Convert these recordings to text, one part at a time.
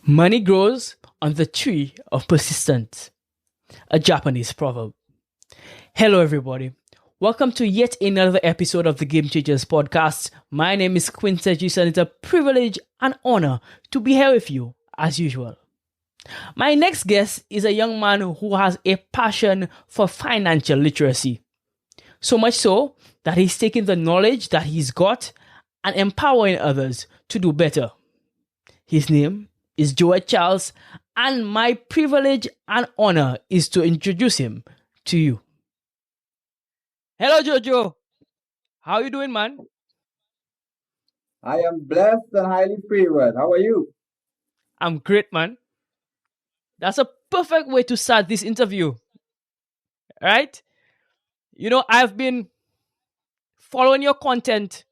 Money grows on the tree of persistence, a Japanese proverb. Hello, everybody. Welcome to yet another episode of the Game Changers podcast. My name is Quincy Gis, and it's a privilege and honor to be here with you as usual. My next guest is a young man who has a passion for financial literacy. So much so that he's taking the knowledge that he's got and empowering others to do better. His name is Jojo Charles, and my privilege and honor is to introduce him to you. Hello, Jojo. How you doing, man? I am blessed and highly favored. How are you? I'm great, man. That's a perfect way to start this interview, right? I've been following your content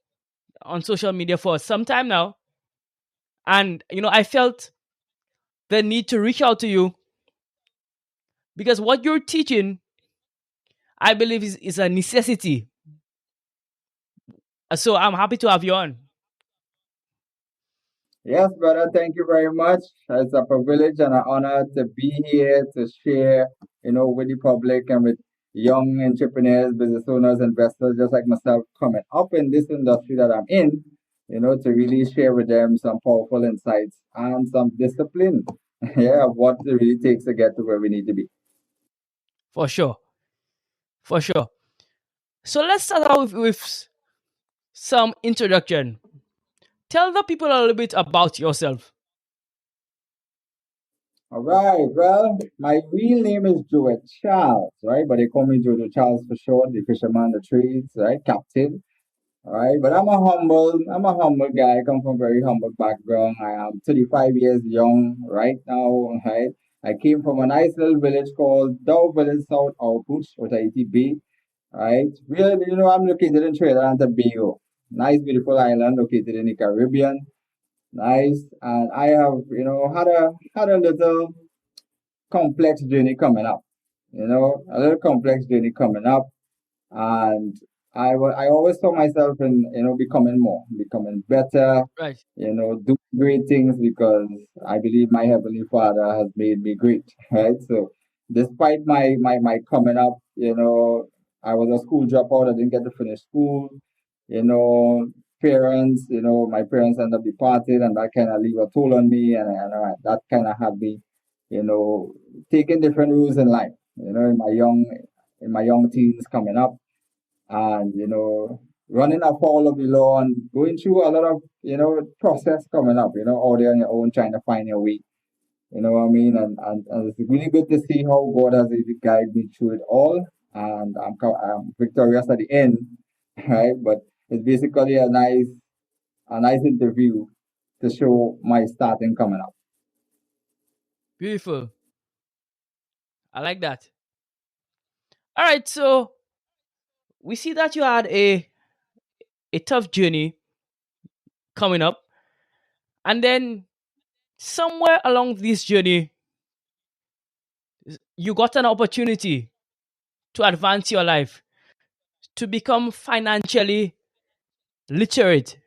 on social media for some time now, and I felt the need to reach out to you because what you're teaching, I believe, is a necessity. So I'm happy to have you on. Yes, brother. Thank you very much. It's a privilege and an honor to be here to share, with the public and with young entrepreneurs, business owners, investors, just like myself, coming up in this industry that I'm in, to really share with them some powerful insights and some discipline, yeah, of what it really takes to get to where we need to be. For sure. For sure. So let's start out with some introduction. Tell the people a little bit about yourself. All right. Well, my real name is Jojo Charles, right? But they call me Jojo Charles for short, the fisherman, the trades, right? Captain. All right. But I'm a humble guy. I come from a very humble background. I am 35 years young right now, right? I came from a nice little village called Dow Village, South Outputs, or Tahiti Bay, right? Really, I'm located in Trinidad and Tobago. Nice, beautiful island located in the Caribbean. Nice. And I have, had a little complex journey coming up. A little complex journey coming up, and I always saw myself in becoming more, becoming better, Right. do great things because I believe my heavenly Father has made me great, right? So, despite my coming up, I was a school dropout. I didn't get to finish school. You know, parents, my parents ended up departed, and that kind of leave a toll on me, and that kind of had me, you know, taking different routes in life. In my young teens coming up, and running afoul of the law and going through a lot of process coming up. Out there on your own, trying to find your way. You know what I mean? And it's really good to see how God has really guided me through it all. And I'm victorious at the end, right? But it's basically a nice interview to show my starting coming up. Beautiful. I like that. All right. So we see that you had a tough journey coming up, and then somewhere along this journey, you got an opportunity to advance your life, to become financially literate.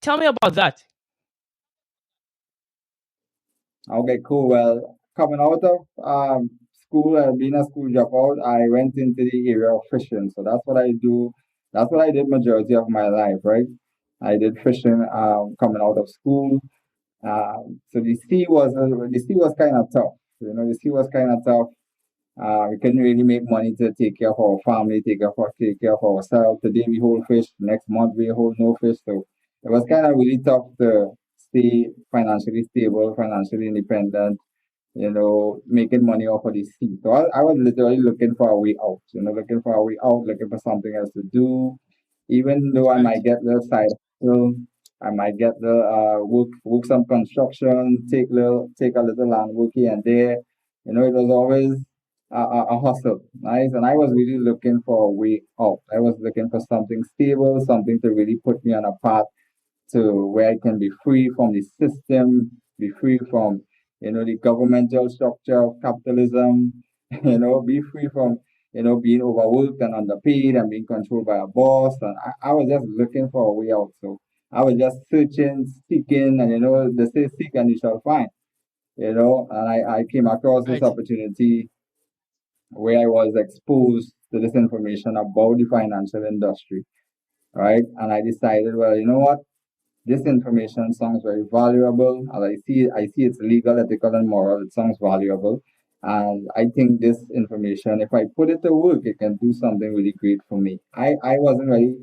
Tell me about that. Okay, cool. Well, coming out of school, being a school dropout, I went into the area of fishing. So that's what I do. That's what I did majority of my life, right? I did fishing coming out of school. So the sea was kind of tough. The sea was kind of tough. We couldn't really make money to take care of our family, take care of ourselves. Today we hold fish, next month we hold no fish. So it was kind of really tough to stay financially stable, financially independent, making money off of the sea. So I was literally looking for a way out, looking for a way out, looking for something else to do. Even though I Right. might get the side hustle, I might get the work some construction, take a little land work here and there. It was always a hustle, nice. And I was really looking for a way out. I was looking for something stable, something to really put me on a path to where I can be free from the system, be free from, the governmental structure of capitalism, be free from, being overworked and underpaid and being controlled by a boss. And I was just looking for a way out. So I was just searching, seeking, and they say seek and you shall find. And I came across this Right. opportunity where I was exposed to this information about the financial industry, right? And I decided, well, you know what? This information sounds very valuable. As I see it's legal, ethical, and moral. It sounds valuable. And I think this information, if I put it to work, it can do something really great for me. I wasn't really,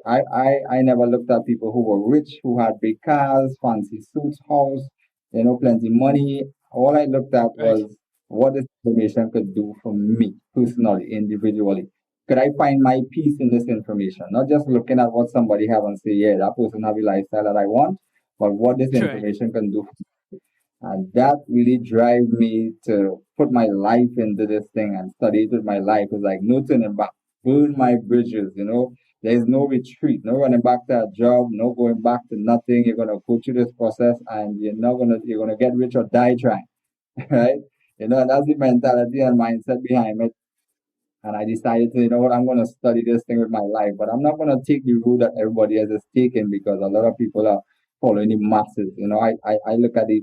I never looked at people who were rich, who had big cars, fancy suits, house, plenty money. All I looked at Right. was what this information could do for me personally, individually. Could I find my peace in this information? Not just looking at what somebody have and say, yeah, that person have a lifestyle that I want, but what this Right. information can do. And that really drive me to put my life into this thing and study it with my life. It's like no turning back. Burn my bridges. There is no retreat, no running back to a job, no going back to nothing. You're gonna go through this process and you're gonna get rich or die trying. Right? And that's the mentality and mindset behind it. And I decided to, you know what, I'm going to study this thing with my life, but I'm not going to take the route that everybody else is taking because a lot of people are following the masses. I look at the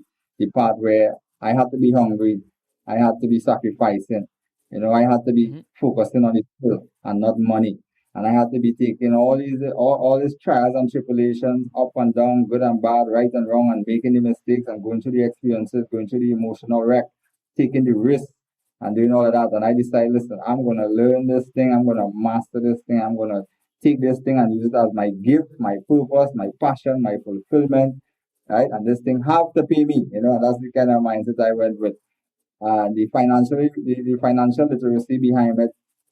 part where I have to be hungry, I have to be sacrificing, I have to be Hmm. focusing on the skill and not money. And I have to be taking all these trials and tribulations, up and down, good and bad, right and wrong, and making the mistakes and going through the experiences, going through the emotional wreck, taking the risk and doing all of that. And I decided, listen, I'm gonna learn this thing, I'm gonna master this thing, I'm gonna take this thing and use it as my gift, my purpose, my passion, my fulfillment, right? And this thing have to pay me, and that's the kind of mindset I went with. The financial literacy behind it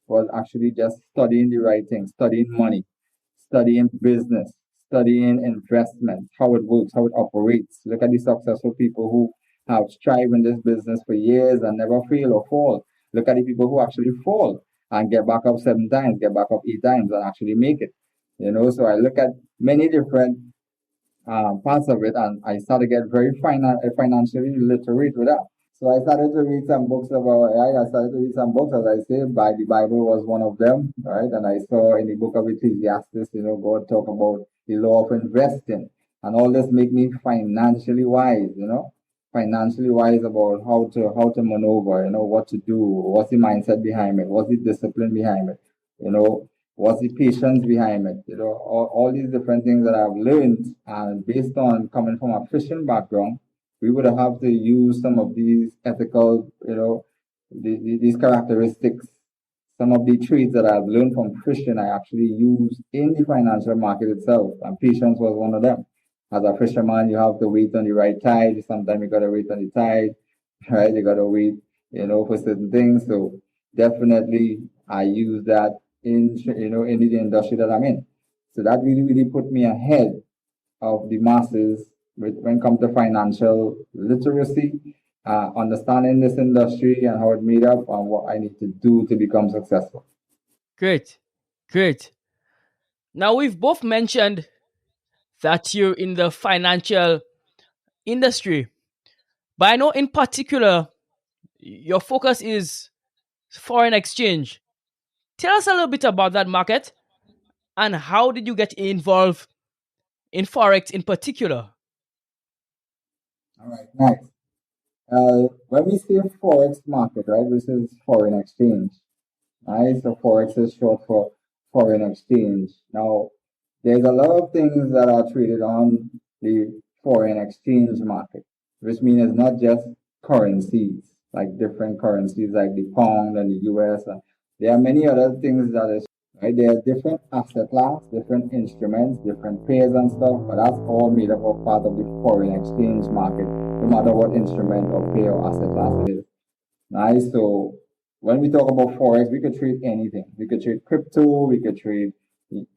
was actually just studying the right thing, studying money, studying business, studying investment, how it works, how it operates. Look at the successful people who have strived in this business for years and never fail or fall. Look at the people who actually fall and get back up 7 times, get back up 8 times, and actually make it. So I look at many different parts of it, and I started to get very financially literate with that. So I started to read some books about AI. I started to read some books, as I say, by the Bible was one of them, right? And I saw in the book of Ecclesiastes, God talk about the law of investing, and all this make me financially wise, financially wise about how to maneuver, what to do, what's the mindset behind it, what's the discipline behind it, you know, what's the patience behind it, all these different things that I've learned, and based on coming from a fishing background we would have to use some of these ethical, these characteristics, some of the traits that I've learned from Christian, I actually use in the financial market itself. And patience was one of them. As a fisherman, you have to wait on the right tide. Sometimes you got to wait on the tide, right? You got to wait, for certain things. So definitely I use that in the industry that I'm in. So that really, really put me ahead of the masses when it comes to financial literacy, understanding this industry and how it made up and what I need to do to become successful. Great. Great. Now, we've both mentioned that you're in the financial industry, but I know in particular your focus is foreign exchange. Tell us a little bit about that market and how did you get involved in forex in particular? All right, next. When we say forex market, right, which is foreign exchange, right? So forex is short for foreign exchange. Now, there's a lot of things that are traded on the foreign exchange market, which means it's not just currencies, like different currencies like the pound and the US. There are many other things that is right. There are different asset class, different instruments, different pairs and stuff, but that's all made up of part of the foreign exchange market, no matter what instrument or pair or asset class it is. Nice. So when we talk about forex, we could trade anything. We could trade crypto. We could trade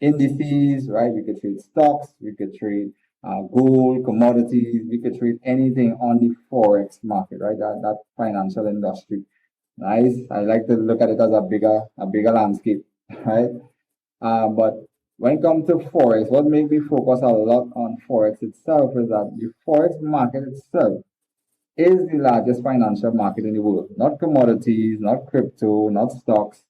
indices, right? We could trade stocks. We could trade gold, commodities. We could trade anything on the forex market, right? That financial industry. Nice. I like to look at it as a bigger landscape, right? But when it comes to forex, what made me focus a lot on forex itself is that the forex market itself is the largest financial market in the world. Not commodities, not crypto, not stocks,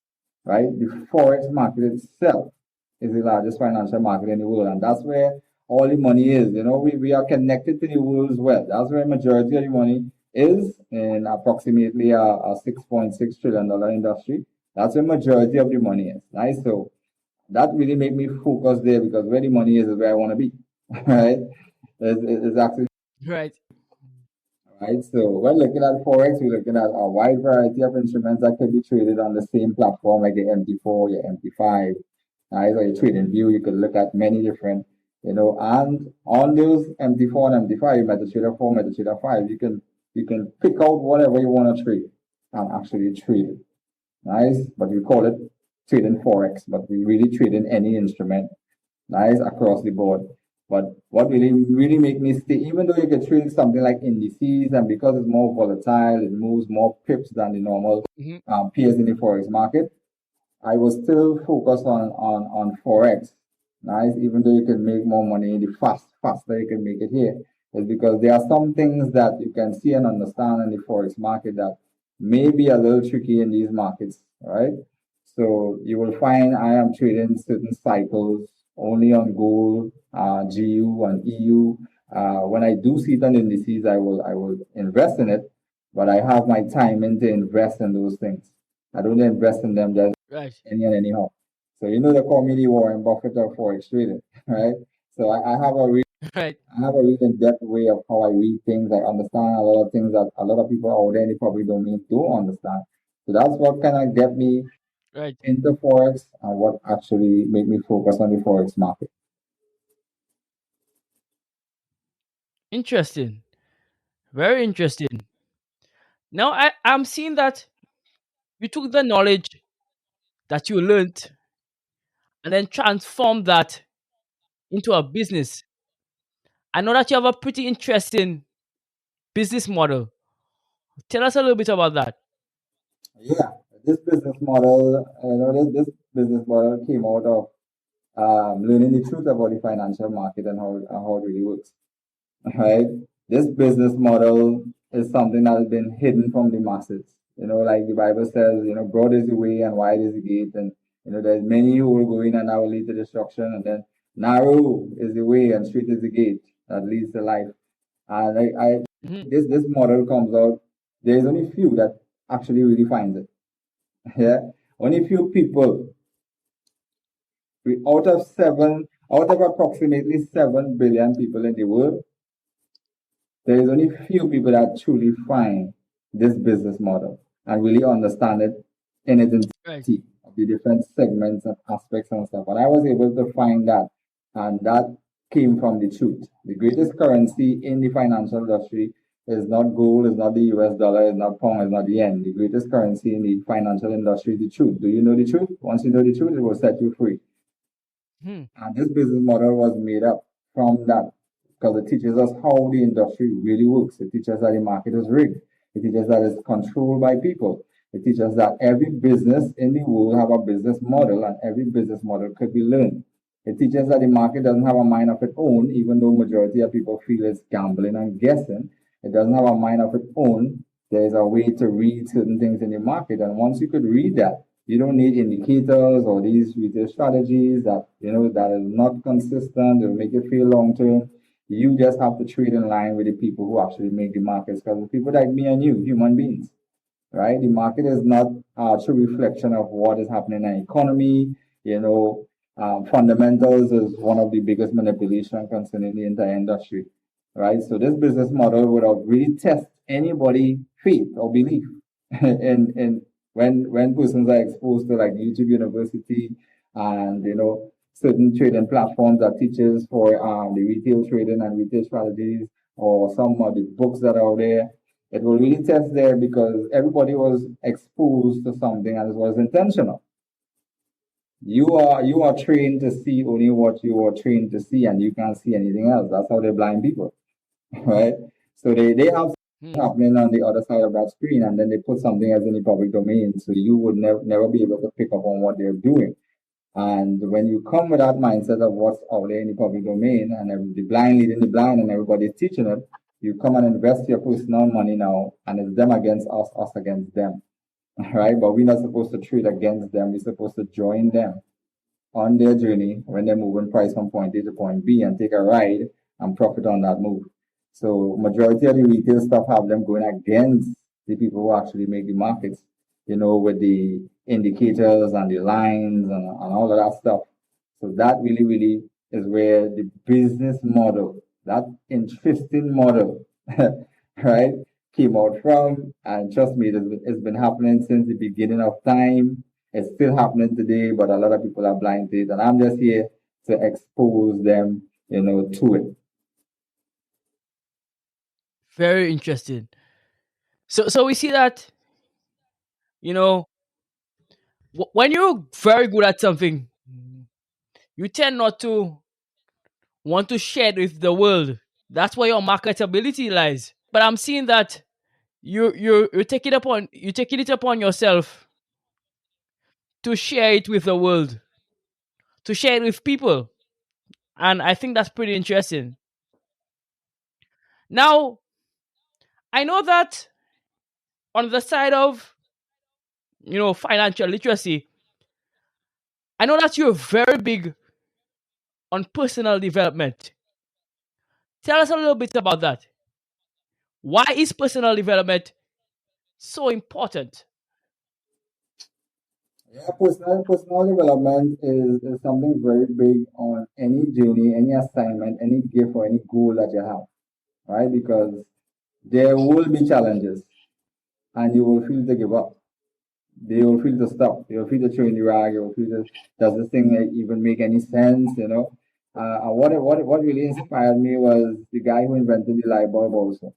right? The forex market itself is the largest financial market in the world. And that's where all the money is. We are connected to the world's wealth. That's where majority of the money is in approximately a $6.6 trillion industry. That's where majority of the money is. Right? So that really made me focus there because where the money is where I want to be. Right? It's actually Right. right. So when looking at forex, we're looking at a wide variety of instruments that can be traded on the same platform, like the MT4, your MT5. Right? Or your trading view, you could look at many different, and on those MT4 and MT5, MetaTrader 4, MetaTrader 5, you can pick out whatever you want to trade and actually trade it. Nice, but we call it trading forex, but we really trade in any instrument, nice, across the board. But what really make me stay, even though you can trade something like indices, and because it's more volatile, it moves more pips than the normal Hmm. pairs in the forex market, I was still focused on forex. Nice, even though you can make more money the faster you can make it here, is because there are some things that you can see and understand in the forex market that may be a little tricky in these markets, right? So you will find I am trading certain cycles only on gold, GU and EU. When I do see it on indices, I will invest in it, but I have my time in to invest in those things. I don't invest in them just Right. any and anyhow. So they call me the Warren Buffett of forex trading, right? So I have a Right. I have a really in-depth way of how I read things. I understand a lot of things that a lot of people out there in the public domain don't understand. So that's what kind of get me Right. into forex and what actually made me focus on the forex market. Interesting. Very interesting. Now I'm seeing that you took the knowledge that you learned and then transformed that into a business. I know that you have a pretty interesting business model. Tell us a little bit about that. Yeah, this business model, this business model came out of learning the truth about the financial market and how it really works. Right? This business model is something that has been hidden from the masses. Like the Bible says, broad is the way and wide is the gate, and there's many who will go in and that will lead to destruction, and then narrow is the way and straight is the gate that leads to life. And Mhm. this model comes out. There's only few that actually really finds it. Yeah, only few people. Out of approximately 7 billion people in the world, there is only few people that truly find this business model and really understand it in its Right. entirety of the different segments and aspects and stuff. And I was able to find that, and that came from the truth. The greatest currency in the financial industry is not gold, is not the US dollar, is not pound, is not the yen. The greatest currency in the financial industry is the truth. Do you know the truth? Once you know the truth, it will set you free. Hmm. And this business model was made up from that because it teaches us how the industry really works. It teaches that the market is rigged. It teaches that it's controlled by people. It teaches that every business in the world have a business model and every business model could be learned. It teaches that the market doesn't have a mind of its own, even though majority of people feel it's gambling and guessing. It doesn't have a mind of its own. There's a way to read certain things in the market. And once you could read that, you don't need indicators or these retail strategies that is not consistent. It'll make you feel long term. You just have to trade in line with the people who actually make the markets, because the people like me and you, human beings, right? The market is not a true reflection of what is happening in the economy. Fundamentals is one of the biggest manipulation concerning the entire industry, right? So this business model would have really test anybody faith or belief in when persons are exposed to like YouTube University and certain trading platforms that teaches for the retail trading and retail strategies, or some of the books that are out there. It will really test there because everybody was exposed to something and it was intentional. You are trained to see only what you are trained to see, and you can't see anything else. That's how they blind people, right? So they have Hmm. happening on the other side of that screen, and then they put something else in the public domain, so you would never be able to pick up on what they're doing. And when you come with that mindset of what's out there in the public domain, and the blind leading the blind, and everybody's teaching it, you come and invest your personal money now, and it's them against us against them, right? But we're not supposed to trade against them. We're supposed to join them. on their journey when they're moving price from point A to point B and take a ride and profit on that move. So majority of the retail stuff have them going against the people who actually make the markets, with the indicators and the lines and all of that stuff. So that really, really is where the business model, that interesting model, right, came out from. And trust me, it's been happening since the beginning of time. It's still happening today, but a lot of people are blind to it. And I'm just here to expose them, to it. Very interesting. So we see that, you know, when you're very good at something, you tend not to want to share it with the world. That's where your marketability lies. But I'm seeing that you're taking it upon yourself to share it with the world, to share it with people. And I think that's pretty interesting. Now, I know that on the side of, financial literacy, I know that you're very big on personal development. Tell us a little bit about that. Why is personal development so important? Yeah, personal development is something very big on any journey, any assignment, any gift, or any goal that you have, right? Because there will be challenges and you will feel to give up. They will feel to stop. They will feel to throw in the rag. You will feel to, does this thing even make any sense? And what really inspired me was the guy who invented the light bulb also.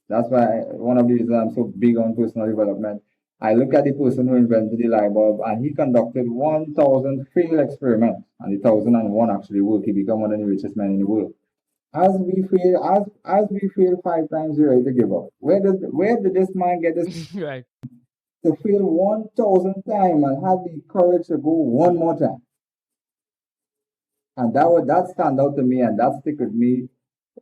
That's why one of the reasons I'm so big on personal development. I look at the person who invented the light bulb and he conducted 1,000 failed experiments and the 1,001 actually worked. He became one of the richest men in the world. As we fail 5 times, we're ready to give up. Where did this man get this Right. to fail 1,000 times and have the courage to go one more time? And that stand out to me and that stick with me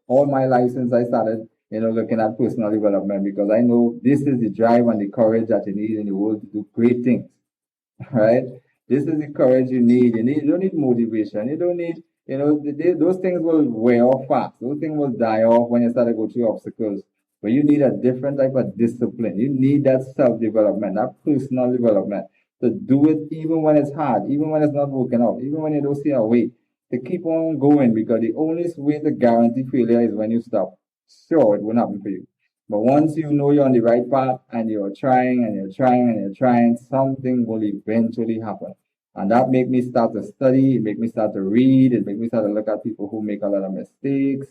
all my life since I started, looking at personal development because I know this is the drive and the courage that you need in the world to do great things, right? This is the courage you need. You don't need motivation. You don't need, those things will wear off fast. Those things will die off when you start to go through obstacles. But you need a different type of discipline. You need that self-development, that personal development to do it even when it's hard, even when it's not working out, even when you don't see a way to keep on going because the only way to guarantee failure is when you stop. Sure, it won't happen for you. But once you know you're on the right path and you're trying and you're trying and you're trying, something will eventually happen. And that make me start to study, it make me start to read, it make me start to look at people who make a lot of mistakes.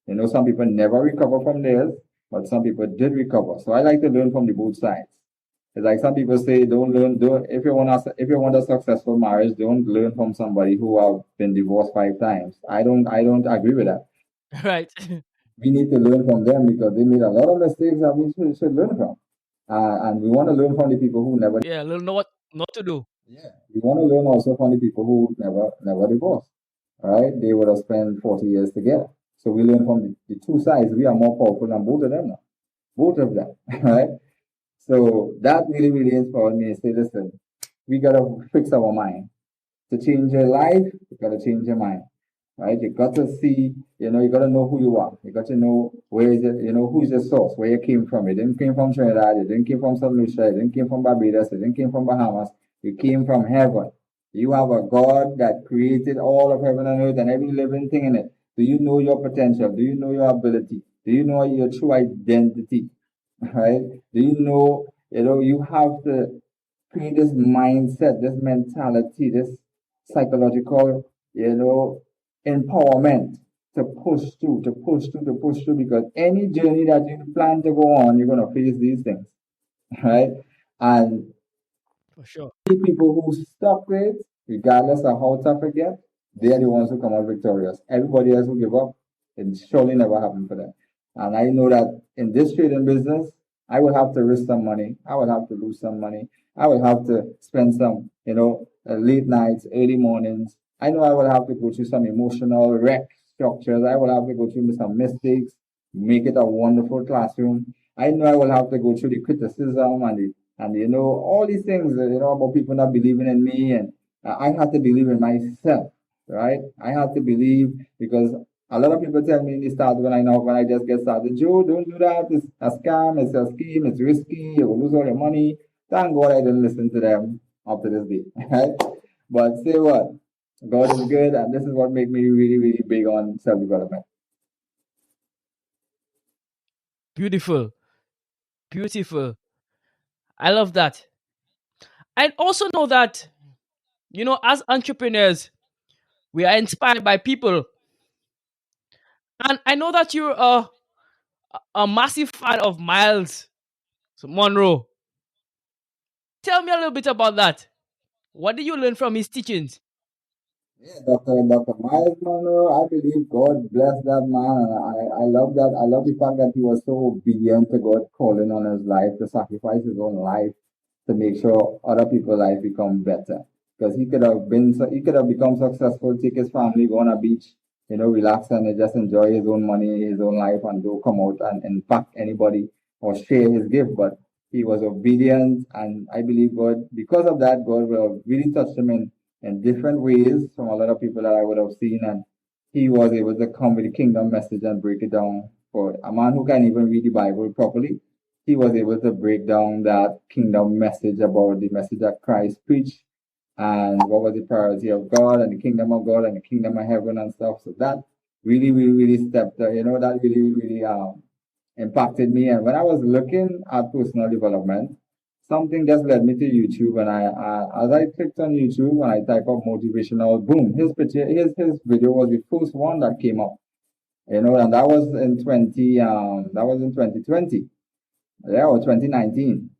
Some people never recover from theirs, but some people did recover. So I like to learn from the both sides. It's like some people say, don't if you want a successful marriage, don't learn from somebody who have been divorced 5 times. I don't agree with that. Right. We need to learn from them because they made a lot of mistakes that we should learn from. And we want to learn from the people who never. Yeah, little know what not to do. Yeah, we want to learn also from the people who never divorced. Right? They would have spent 40 years together. So we learn from the two sides. We are more powerful than both of them now. Both of them. Right? So that really, really inspired me to say, listen, we gotta fix our mind. To change your life, you gotta change your mind. Right? You got to see, you got to know who you are. You got to know where is it, who's your source, where you came from. You didn't came from Trinidad, you didn't came from St. Lucia, you didn't came from Barbados, you didn't came from Bahamas. You came from heaven. You have a God that created all of heaven and earth and every living thing in it. Do you know your potential? Do you know your ability? Do you know your true identity? Right? Do you know, you have to create this mindset, this mentality, this psychological, empowerment to push through, to push through, to push through. Because any journey that you plan to go on, you're gonna face these things, right? And For sure. people who stuck with it, regardless of how tough it gets, they are the ones who come out victorious. Everybody else who give up, it surely never happened for them. And I know that in this trading business, I will have to risk some money. I will have to lose some money. I will have to spend some, late nights, early mornings. I know I will have to go through some emotional wreck structures. I will have to go through some mistakes, make it a wonderful classroom. I know I will have to go through the criticism and all these things, about people not believing in me and I had to believe in myself, right? I had to believe because a lot of people tell me in the start when I just get started, Joe, don't do that. It's a scam, it's a scheme, it's risky, you will lose all your money. Thank God I didn't listen to them up to this day, right? But say what? God is good, and this is what made me really, really big on self development. Beautiful. Beautiful. I love that. I also know that, as entrepreneurs, we are inspired by people. And I know that you're a massive fan of Miles Monroe. Tell me a little bit about that. What did you learn from his teachings? Yeah, Dr. Miles Monroe, I believe God blessed that man, and I love that. I love the fact that he was so obedient to God calling on his life to sacrifice his own life to make sure other people's life become better. Because he could have become successful, take his family, go on a beach, relax and just enjoy his own money, his own life, and don't come out and impact anybody or share his gift. But he was obedient, and I believe God, because of that, God will really touch him in different ways from a lot of people that I would have seen. And he was able to come with the kingdom message and break it down for a man who can't even read the Bible properly. He was able to break down that kingdom message about the message that Christ preached and what was the priority of God and the kingdom of God and the kingdom of heaven and stuff. So that really, really, really stepped, that really, really impacted me. And when I was looking at personal development, something just led me to YouTube. And as I clicked on YouTube and I type up motivational, boom, his video was the first one that came up. And that was in 2020, yeah, or 2019,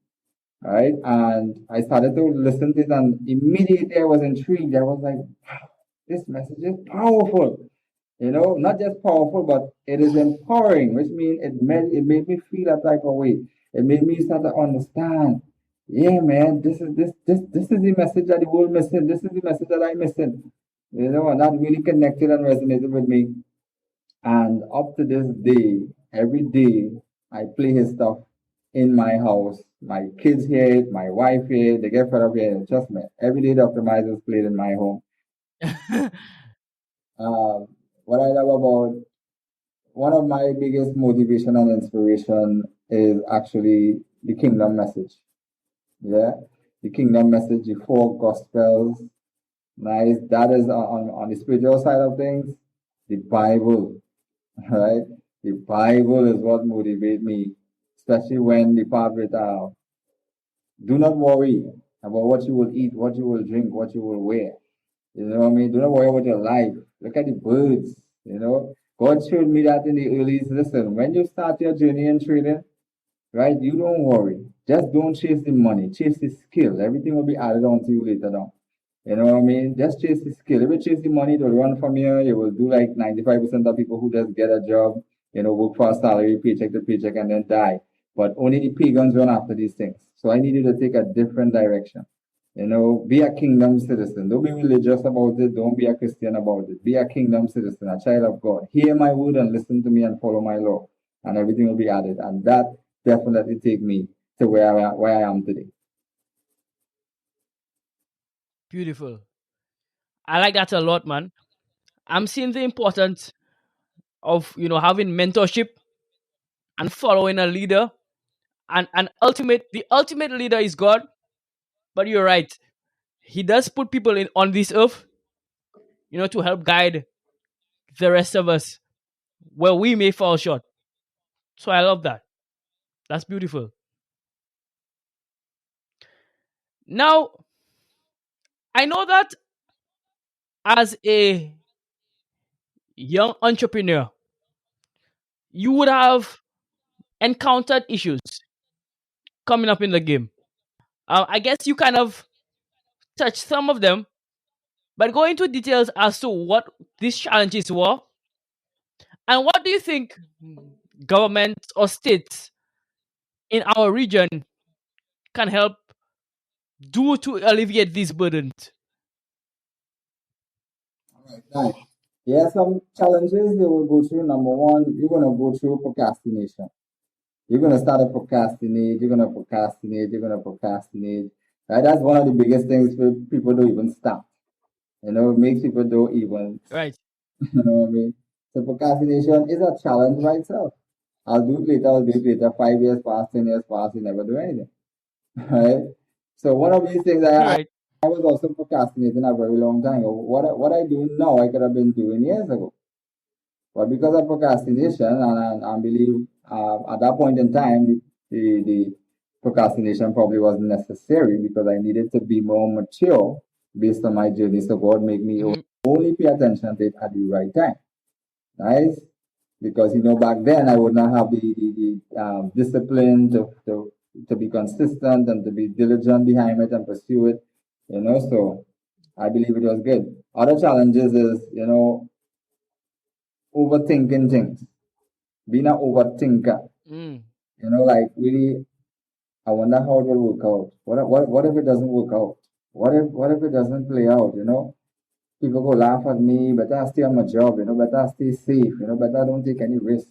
right? And I started to listen to it, and immediately I was intrigued. I was like, wow, this message is powerful. Not just powerful, but it is empowering, which means it made me feel a type of way. It made me start to understand. Yeah, man, this is the message that the world missing. This is the message that I'm missing. And that really connected and resonated with me. And up to this day, every day I play his stuff in my house. My kids hear it, my wife hear it, they get fed up hearing it. Trust me. Every day Dr. Miles is played in my home. Uh, what I love about one of my biggest motivation and inspiration is actually the kingdom message. Yeah. The kingdom message, the four gospels. Nice. That is on the spiritual side of things. The Bible, right? The Bible is what motivates me, especially when the part with do not worry about what you will eat, what you will drink, what you will wear. You know what I mean? Do not worry about your life. Look at the birds. God showed me that in the early. Listen, when you start your journey in trading, right, you don't worry. Just don't chase the money. Chase the skill. Everything will be added on to you later on. You know what I mean? Just chase the skill. If you chase the money, it will run from you. You will do like 95% of people who just get a job, work for a salary, paycheck to paycheck, and then die. But only the pagans run after these things. So I need you to take a different direction. Be a kingdom citizen. Don't be religious about it. Don't be a Christian about it. Be a kingdom citizen, a child of God. Hear my word and listen to me and follow my law, and everything will be added. And that definitely take me to where I am today. Beautiful. I like that a lot, man. I'm seeing the importance of having mentorship and following a leader, and the ultimate leader is God. But you're right. He does put people in on this earth, to help guide the rest of us where we may fall short. So I love that. That's beautiful. Now, I know that as a young entrepreneur, you would have encountered issues coming up in the game. I guess you kind of touched some of them, but go into details as to what these challenges were, and what do you think governments or states in our region can help do to alleviate these burdens? Right. Yeah, some challenges you will go through. Number one, you're gonna go through procrastination. You're gonna start to procrastinate. You're gonna procrastinate. You're gonna procrastinate. Right? That's one of the biggest things where people don't even start. It makes people don't even, Right. you know what I mean? So procrastination is a challenge by itself. I'll do it later. 5 years pass, 10 years pass, you never do anything. Right? So one of these things Right. I was also procrastinating a very long time ago. What I do now, I could have been doing years ago. But because of procrastination, and I believe at that point in time, the procrastination probably wasn't necessary because I needed to be more mature based on my journey. So God made me Mm-hmm. only pay attention to it at the right time. Nice? Because back then I would not have the discipline to be consistent and to be diligent behind it and pursue it. So I believe it was good. Other challenges is, overthinking things, being an overthinker. Mm. Like really, I wonder how it will work out. What if it doesn't work out? What if it doesn't play out? People go laugh at me, better I stay on my job, better I stay safe, better I don't take any risk.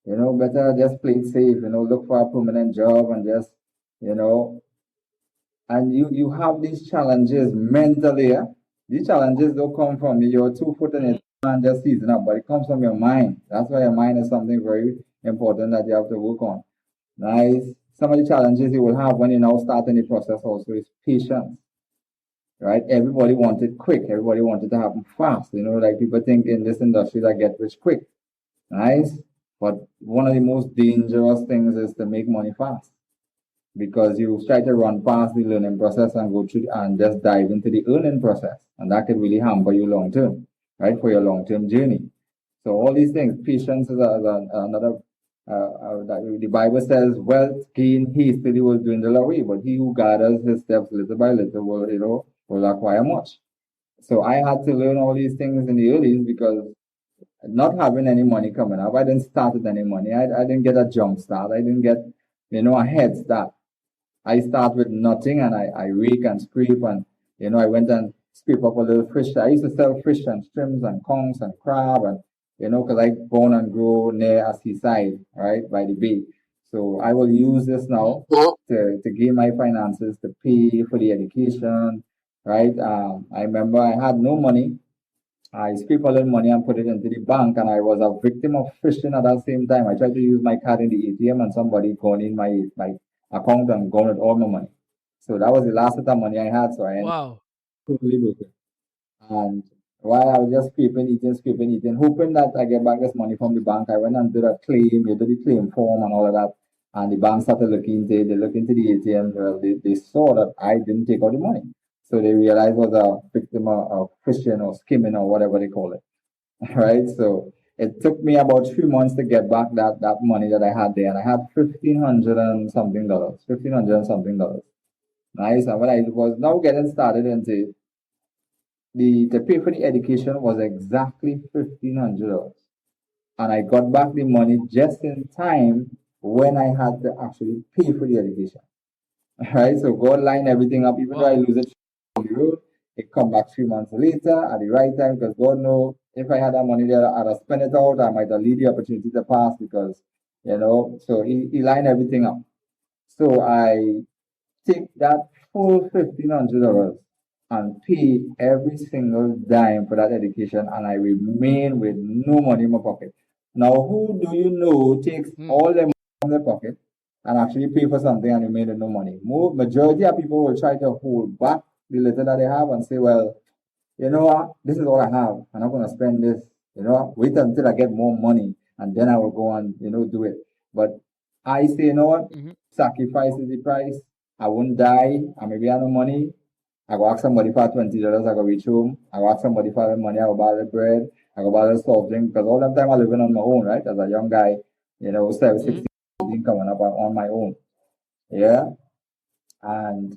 Better just play it safe, look for a permanent job and just, you know, and you have these challenges mentally. Yeah? These challenges don't come from your 2 foot in Mm-hmm. it and just season up, but it comes from your mind. That's why your mind is something very important that you have to work on. Nice. Some of the challenges you will have when you now start any process also is patience, right? Everybody wants it quick. Everybody wants it to happen fast. Like people think in this industry that get rich quick. Nice. But one of the most dangerous things is to make money fast because you try to run past the learning process and go through and just dive into the earning process. And that could really hamper you long term, right? For your long term journey. So all these things, patience is another. The Bible says, "Wealth gain hastily will dwindle away, but he who gathers his steps little by little will acquire much." So I had to learn all these things in the early because not having any money coming up, I didn't start with any money. I didn't get a jump start. I didn't get a head start. I start with nothing and I rake and scrape and I went and scrape up a little fish. I used to sell fish and shrimps and conchs and crab and because I born and grow near a seaside, right, by the bay. So I will use this Mm-hmm. now to gain my finances to pay for the education, right? I remember I had no money. I scraped a little money and put it into the bank, and I was a victim of phishing at that same time. I tried to use my card in the ATM, and somebody gone in my account and gone with all my money. So that was the last bit of money I had. So I ended Wow. up totally broken. And while I was just scraping, eating, hoping that I get back this money from the bank, I went and did a claim, did the claim form and all of that. And the bank started looking into it. They looked into the ATM. Well, they saw that I didn't take out the money. So they realized I was a victim of phishing or skimming or whatever they call it. Right? So it took me about 3 months to get back that money that I had there. And I had $1,500 and something. $1,500 and something. Nice. And when I was now getting started into it, the pay for the education was exactly $1,500. And I got back the money just in time when I had to actually pay for the education. Right? So God lined everything up, even though I Wow. lose it on the road, it come back 3 months later at the right time because God know if I had that money there, I'd have spent it out. I might have lead the opportunity to pass because, so he lined everything up. So I take that full $1,500 and pay every single dime for that education, and I remain with no money in my pocket. Now, who do you know takes Mm. all their money from their pocket and actually pay for something and remain with no money? Majority of people will try to hold back the little that they have and say, well, you know what, this is all I have. I'm not going to spend this. Wait until I get more money and then I will go and, do it. But I say, you know what, Mm-hmm. sacrifice is the price. I won't die. I maybe have no money. I go ask somebody for $20. I go reach home. I go ask somebody for the money. I go buy the bread. I go buy the soft drink because all the time I'm living on my own, right? As a young guy, 16 coming up on my own. Yeah. And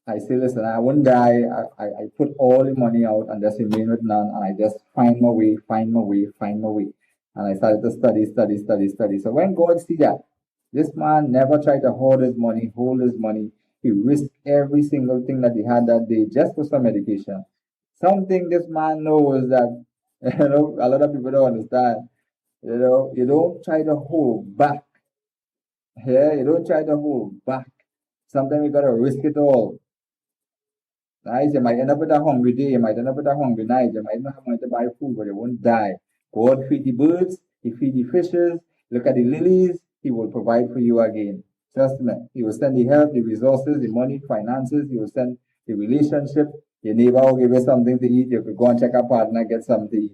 I say, listen, I won't die. I put all the money out and just remain with none. And I just find my way, find my way, find my way. And I started to study. So when God see that, this man never tried to hoard his money, hold his money. He risked every single thing that he had that day just for some education. Something this man knows that, a lot of people don't understand. You don't try to hold back. Yeah, you don't try to hold back. Sometimes you gotta risk it all. Right? You might end up with a hungry day, you might end up with a hungry night, you might not have money to buy food, but you won't die. God feed the birds, He feed the fishes, look at the lilies, He will provide for you again. Trust me. He will send the help, the resources, the money, finances, He will send the relationship. Your neighbor will give you something to eat. You could go and check a partner, get something to eat.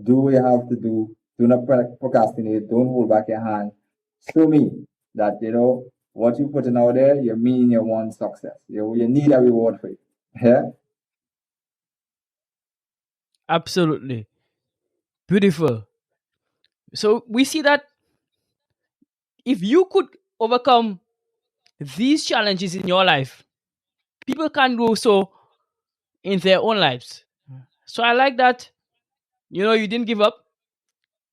Do what you have to do. Do not procrastinate. Don't hold back your hand. Show me that, what you putting out there, you mean you want success. You need a reward for it. Yeah? Absolutely. Beautiful. So we see that if you could overcome these challenges in your life, people can do so in their own lives. So I like that, you didn't give up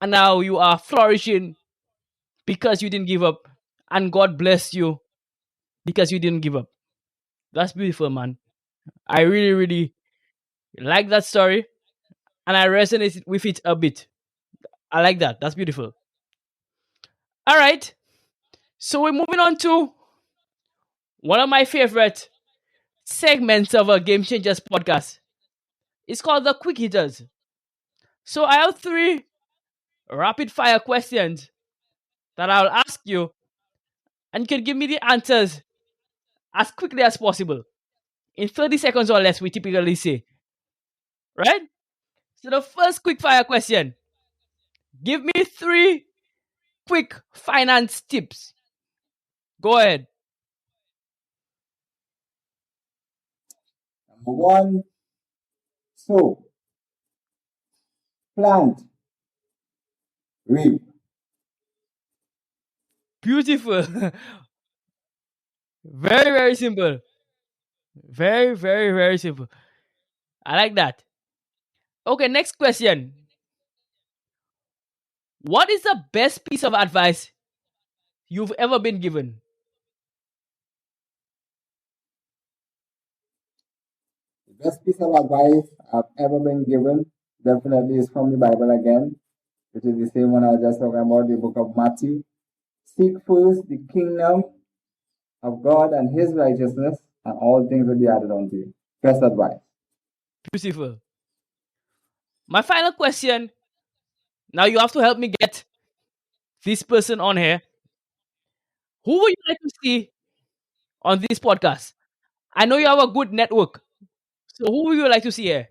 and now you are flourishing because you didn't give up. And God bless you because you didn't give up. That's beautiful, man. I really, really like that story and I resonate with it a bit. I like that. That's beautiful. All right. So we're moving on to one of my favorite segments of a Game Changers podcast. It's called the Quick Hitters. So I have three rapid fire questions that I'll ask you, and you can give me the answers as quickly as possible. In 30 seconds or less, we typically say. Right? So the first quick fire question. Give me three quick finance tips. Go ahead. Number one, sow, plant, reap. Beautiful. Very, very simple. Very, very, very simple. I like that. Okay, next question. What is the best piece of advice you've ever been given? The best piece of advice I've ever been given definitely is from the Bible again, which is the same one I was just talking about, the book of Matthew. Seek first the kingdom of God and His righteousness, and all things will be added unto you. Best advice. Beautiful. My final question. Now you have to help me get this person on here. Who would you like to see on this podcast? I know you have a good network. So who would you like to see here?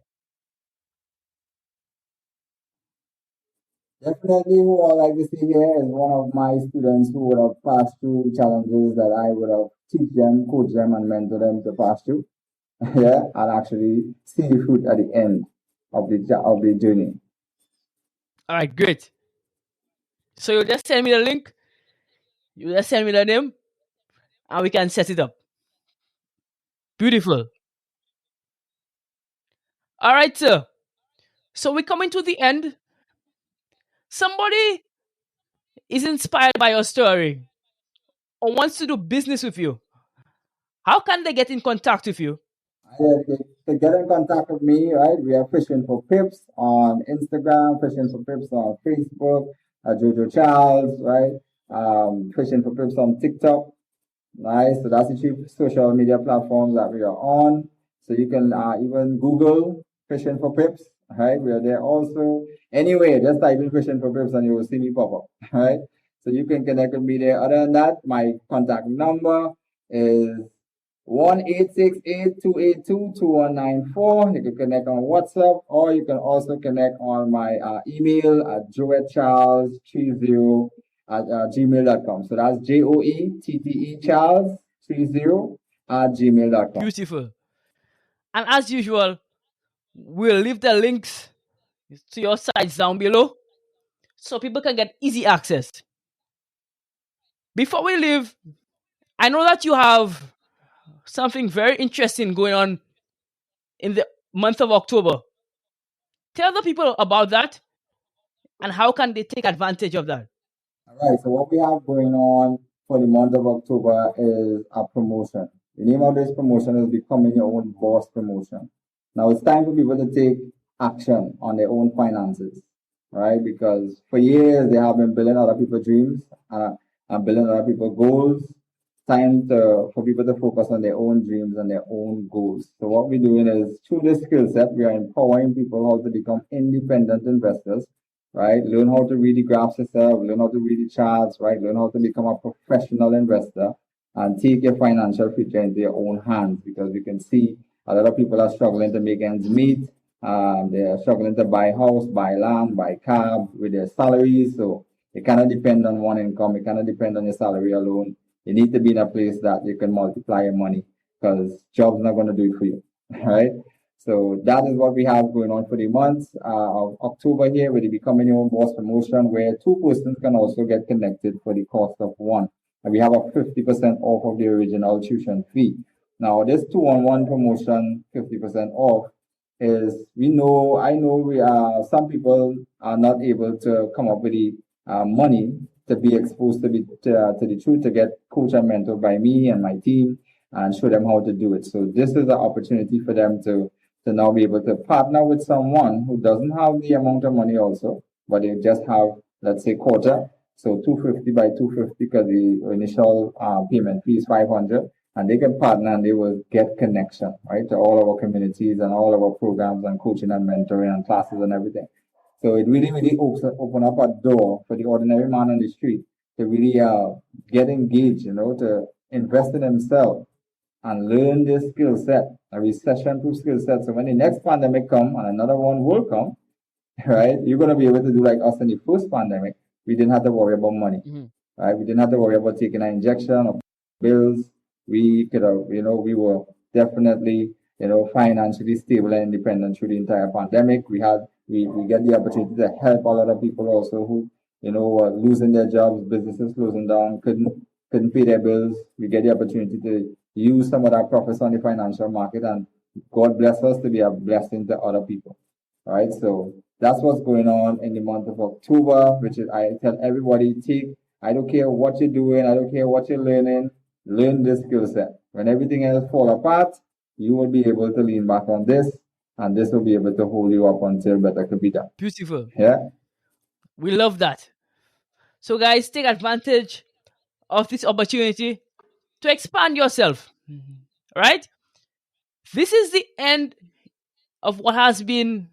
Definitely, who I like to see here is one of my students who would have passed through the challenges that I would have teach them, coach them, and mentor them to pass through. Yeah, and actually see the fruit at the end of the journey. All right, great. So you just send me the link. You just send me the name, and we can set it up. Beautiful. All right, sir. So we're coming to the end. Somebody is inspired by your story or wants to do business with you. How can they get in contact with you? To get in contact with me, right? We are Fishing for Pips on Instagram, Fishing for Pips on Facebook, Jojo Charles, right? Fishing for Pips on TikTok. Nice. So that's the two social media platforms that we are on. So you can even Google Fishing for Pips. Right. We are there also. Anyway, just type in Fishing for Pips and you will see me pop up. Right. So you can connect with me there. Other than that, my contact number is 1-868-282-2194. You can connect on WhatsApp or you can also connect on my email at joetcharles30 at gmail.com. So that's JOETTE Charles 30 at gmail.com. Beautiful. And as usual, we'll leave the links to your sites down below so people can get easy access. Before we leave, I know that you have something very interesting going on in the month of October. Tell the people about that and how can they take advantage of that. All right, so what we have going on for the month of October is a promotion. The name of this promotion is Becoming Your Own Boss Promotion. Now it's time for people to take action on their own finances, right? Because for years they have been building other people's dreams and building other people's goals, time for people to focus on their own dreams and their own goals. So what we're doing is through this skill set, we are empowering people how to become independent investors, right? Learn how to read the graphs yourself, learn how to read the charts, right? Learn how to become a professional investor and take your financial future into your own hands, because we can see a lot of people are struggling to make ends meet. They're struggling to buy house, buy land, buy car with their salaries. So you cannot depend on one income. You cannot depend on your salary alone. You need to be in a place that you can multiply your money, because job's not going to do it for you, right? So that is what we have going on for the month of October here with the Becoming Your Own Boss promotion, where two persons can also get connected for the cost of one. And we have a 50% off of the original tuition fee. Now, this 2-on-1 promotion, 50% off, is I know some people are not able to come up with the money to be exposed to the truth, to get coached and mentored by me and my team and show them how to do it. So this is the opportunity for them to now be able to partner with someone who doesn't have the amount of money also, but they just have, let's say, quarter. So 250 by 250, because the initial payment fee is 500, and they can partner and they will get connection, right, to all our communities and all of our programs and coaching and mentoring and classes and everything. So it really, really open up a door for the ordinary man on the street to really get engaged, to invest in themselves and learn this skill set, a recession-proof skill set. So when the next pandemic come and another one will come, right, you're going to be able to do like us in the first pandemic. We didn't have to worry about money, right? We didn't have to worry about taking an injection or bills. We could have, we were definitely, financially stable and independent through the entire pandemic. We get the opportunity to help a lot of people also who, were losing their jobs, businesses closing down, couldn't pay their bills. We get the opportunity to use some of that profits on the financial market, and God bless us to be a blessing to other people. All right. So that's what's going on in the month of October, which is, I tell everybody, I don't care what you're doing. I don't care what you're learning. Learn this skill set. When everything else fall apart, you will be able to lean back on this, and this will be able to hold you up until better could be done. Beautiful. Yeah. We love that. So, guys, take advantage of this opportunity to expand yourself. Right? This is the end of what has been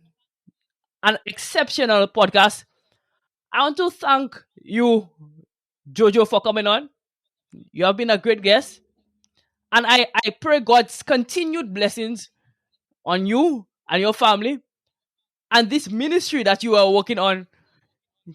an exceptional podcast. I want to thank you, Jojo, for coming on. You have been a great guest. And I pray God's continued blessings on you and your family and this ministry that you are working on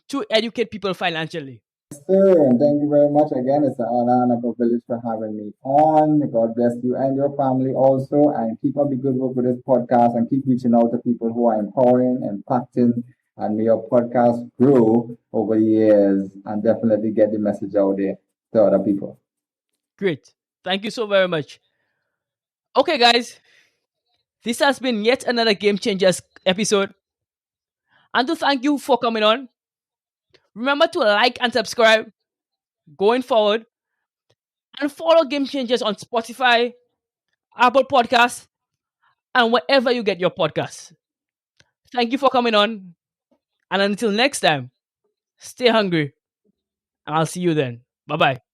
to educate people financially. Sir, and thank you very much again. It's an honor and a privilege for having me on. God bless you and your family also, and keep up the good work with this podcast and keep reaching out to people who are empowering, impacting, and may your podcast grow over the years and definitely get the message out there to other people. Great. Thank you so very much. Okay, guys. This has been yet another Game Changers episode. And to thank you for coming on. Remember to like and subscribe going forward. And follow Game Changers on Spotify, Apple Podcasts, and wherever you get your podcasts. Thank you for coming on. And until next time, stay hungry. And I'll see you then. Bye bye.